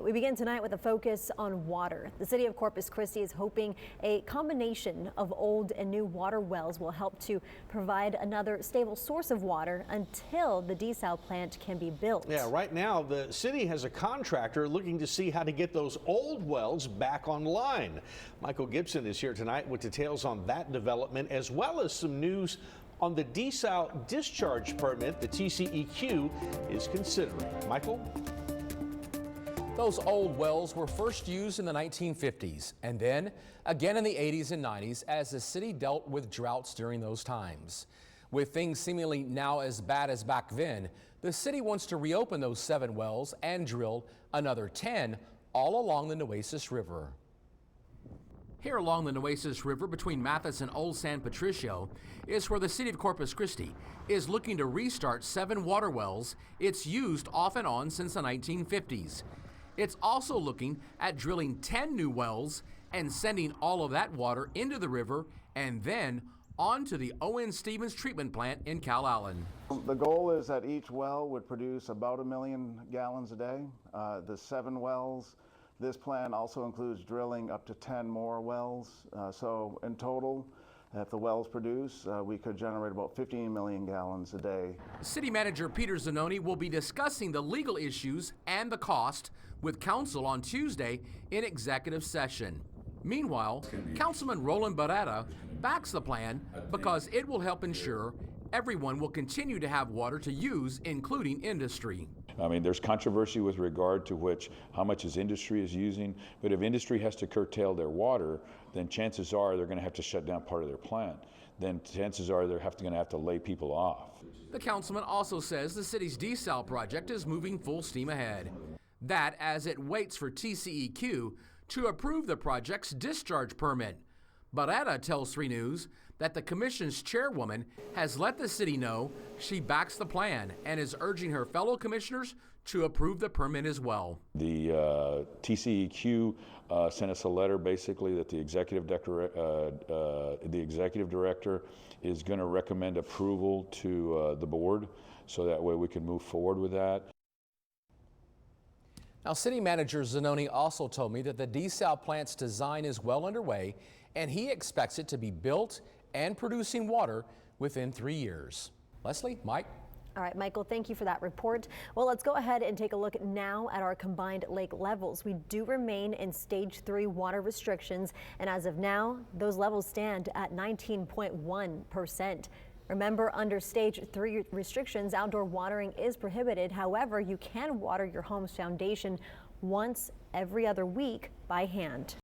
We begin tonight with a focus on water. The city of Corpus Christi is hoping a combination of old and new water wells will help to provide another stable source of water until the desal plant can be built. Yeah, right now the city has a contractor looking to see how to get those old wells back online. Michael Gibson is here tonight with details on that development, as well as some news on the desal discharge permit the TCEQ is considering. Michael? Those old wells were first used in the 1950s and then again in the 80s and 90s as the city dealt with droughts during those times. With things seemingly now as bad as back then, the city wants to reopen those 7 wells and drill another 10 all along the Nueces River. Here along the Nueces River between Mathis and Old San Patricio is where the city of Corpus Christi is looking to restart 7 water wells it's used off and on since the 1950s. It's also looking at drilling 10 new wells and sending all of that water into the river and then onto the O.N. Stevens treatment plant in Calallen. The goal is that each well would produce about 1 million gallons a day. The 7 wells, this plan also includes drilling up to 10 more wells. So in total, if the wells produce, we could generate about 15 million gallons a day. City Manager Peter Zanoni will be discussing the legal issues and the cost with council on Tuesday in executive session. Meanwhile, Councilman Roland Barrera backs the plan because it will help ensure everyone will continue to have water to use, including industry. I mean, there's controversy with regard to how much industry is using, but if industry has to curtail their water, then chances are they're going to have to shut down part of their plant. Then chances are they're going to have to lay people off. The councilman also says the city's desal project is moving full steam ahead. That as it waits for TCEQ to approve the project's discharge permit. Barrera tells 3 News that the commission's chairwoman has let the city know she backs the plan and is urging her fellow commissioners to approve the permit as well. The TCEQ sent us a letter basically that the executive director is going to recommend approval to the board, so that way we can move forward with that. Now, City Manager Zanoni also told me that the desal plant's design is well underway and he expects it to be built and producing water within 3 years. Leslie, Mike? All right, Michael, thank you for that report. Well, let's go ahead and take a look now at our combined lake levels. We do remain in stage 3 water restrictions, and as of now, those levels stand at 19.1%. Remember, under stage 3 restrictions, outdoor watering is prohibited. However, you can water your home's foundation once every other week by hand.